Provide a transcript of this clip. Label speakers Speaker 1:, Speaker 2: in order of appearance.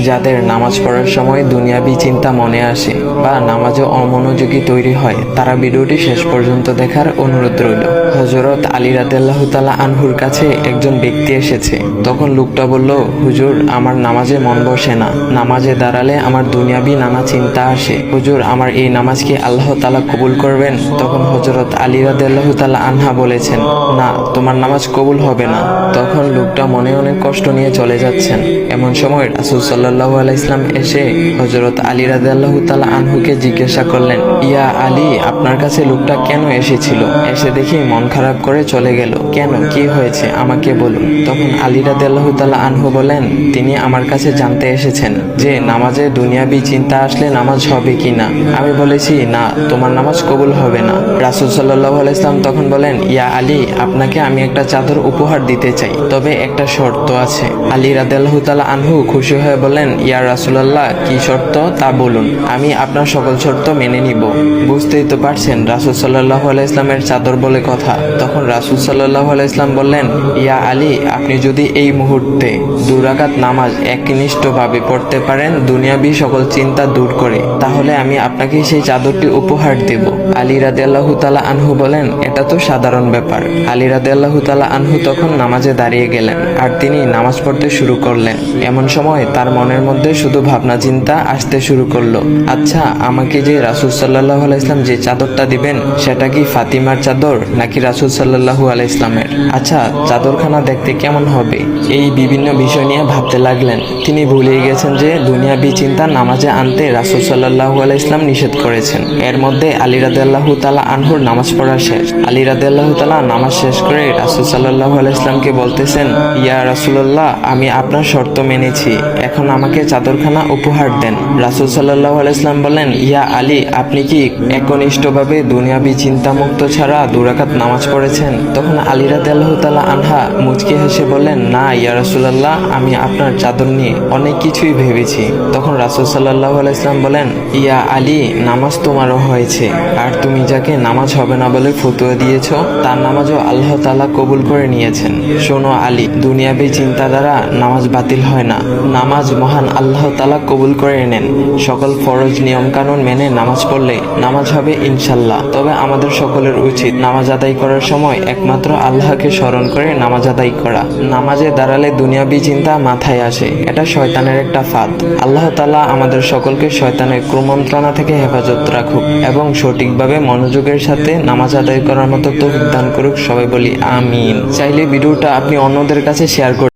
Speaker 1: যাদের নামাজ পড়ার সময় দুনিয়াবি চিন্তা মনে আসে বা নামাজে অমনোযোগী তৈরি হয়, তারা ভিডিওটি শেষ পর্যন্ত দেখার অনুরোধ রইল। হযরত আলী রাদিয়াল্লাহু তাআলা আনহুর কাছে একজন ব্যক্তি এসেছে। তখন লোকটা বলল, হুজুর, আমার নামাজে মন বসে না। নামাজে দাঁড়ালে আমার দুনিয়াবি নানা চিন্তা আসে। হুজুর, আমার এই নামাজ কি আল্লাহ তাআলা কবুল করবেন? তখন হযরত আলী রাদিয়াল্লাহু তাআলা আনহা বলেছেন, না, তোমার নামাজ কবুল হবে না। তখন লোকটা মনে অনেক কষ্ট নিয়ে চলে যাচ্ছেন। এমন সময় রাসূল সাল্লাল্লাহু আলাইহি ওয়াসাল্লাম এসে হযরত আলী রাদিয়াল্লাহু তাআলা আনহুকে জিজ্ঞাসা করলেন, ইয়া আলী, আপনার কাছে লোকটা কেন এসেছিল? এসে দেখি মন খারাপ করে চলে গেল। কেন, কি হয়েছে, আমাকে বলুন। তখন আলী রাদিয়াল্লাহু তাআলা আনহু বলেন, তিনি আমার কাছে জানতে এসেছেন যে নামাজে দুনিয়াবি চিন্তা আসলে নামাজ হবে কিনা। আমি বলেছি, না, তোমার নামাজ কবুল হবে না। রাসূল সাল্লাল্লাহু আলাইহি ওয়াসাল্লাম তখন বলেন, ইয়া আলী, আপনাকে আমি একটা চাদর উপহার দিতে চাই, তবে একটা শর্ত আছে। আলী রাদিয়াল্লাহু তাআলা আনহু খুশি হয়ে বলেন, ইয়া রাসূলুল্লাহ, কি শর্ত তা বলুন, আমি আপনার সকল শর্ত মেনে নিব। বুঝতেই তো পারছেন রাসূল সাল্লাল্লাহু আলাইহি ওয়াসাল্লামের চাদর বলে কথা। তখন রাসূল সাল্লাল্লাহু আলাইহি ওয়াসাল্লাম বললেন, ইয়া আলী, আপনি যদি এই মুহূর্তে 2 রাকাত নামাজ একনিষ্ঠভাবে পড়তে পারেন দুনিয়াবি সকল চিন্তা দূর করে, তাহলে আমি আপনাকে সেই চাদরটি উপহার দেব। আলী রাদিয়াল্লাহু তাআলা আনহু বলেন, এটা তো সাধারণ ব্যাপার। আলী রাদিয়াল্লাহু তাআলা আনহু তখন নামাজে দাঁড়িয়ে গেলেন আর তিনি নামাজ পড়তে শুরু করলেন। এমন সময় তার মনের মধ্যে শুধু ভাবনা চিন্তা আসতে শুরু করলো, আচ্ছা, আমাকে যে রাসূল সাল্লাল্লাহু আলাইহি ওয়াসাল্লাম যে চাদরটা দিবেন, সেটা কি ফাতিমার চাদর নাকি রাসূল সাল্লাল্লাহু আলাইহি ওয়াসাল্লামের? আচ্ছা, চাদরখানা দেখতে কেমন হবে? এই বিভিন্ন বিষয় নিয়ে ভাবতে লাগলেন। তিনি ভুলেই গেছেন যে দুনিয়াবি চিন্তা নামাজে আনতে রাসূল সাল্লাল্লাহু আলাইহি ওয়াসাল্লাম নিষেধ করেছেন। এর মধ্যে আলী রাদিয়াল্লাহু তাআলা আনহুর নামাজ পড়া শেষ। আলী রাদিয়াল্লাহু তাআলা নামাজ শেষ করে রাসূল সাল্লাল্লাহু আলাইহি ওয়াসাল্লামকে বলতেছেন, ইয়া রাসূলুল্লাহ, আমি আপনার শর্ত মেনেছি, এখন আমাকে চাদরখানা উপহার দেন। রাসূল সাল্লাল্লাহু আলাইহি ওয়াসাল্লাম বলেন, ইয়া আলী, আপনি কি একনিষ্ঠভাবে দুনিয়াবি চিন্তামুক্ত ছাড়া 2 রাকাত নামাজ পড়েছেন? তখন আলী রাদিয়াল্লাহু তাআলা আনহা মুচকি হেসে বললেন, না ইয়া রাসূলুল্লাহ, আমি আপনার চাদর নিয়ে অনেক কিছুই ভেবেছি। তখন রাসূল সাল্লাল্লাহু আলাইহি ওয়াসাল্লাম বলেন, ইয়া আলী, নামাজ তোমারও হয়েছে, আর তুমি যাকে নামাজ হবে না বলে ফতোয়া দিয়েছো, তার নামাজও আল্লাহ তাআলা কবুল করে নিয়েছেন। শোনো আলী, দুনিয়াবি চিন্তা দ্বারা নামাজ বাতিল হয় না, নামাজ মহান আল্লাহ তাআলা কবুল করে নেন। সকল ফরজ নিয়ম কানুন মেনে নামাজ পড়লে নামাজ হবে ইনশাল্লাহ। তবে আমাদের সকলের উচিত নামাজ আদায় করার সময় একমাত্র আল্লাহকে স্মরণ করে নামাজ আদায় করা। নামাজে দাঁড়ালে দুনিয়াবি চিন্তা মাথায় আসে, এটা শয়তানের একটা ফাঁদ। আল্লাহ তাআলা আমাদের সকলকে শয়তানের কুমন্ত্রণা থেকে হেফাজত রাখুক এবং সঠিকভাবে মনোযোগের সাথে নামাজ আদায় করার মতো তৌফিক দান করুক। সবাই বলি আমিন। চাইলে ভিডিওটা আপনি অন্যদের কাছে শেয়ার করুন।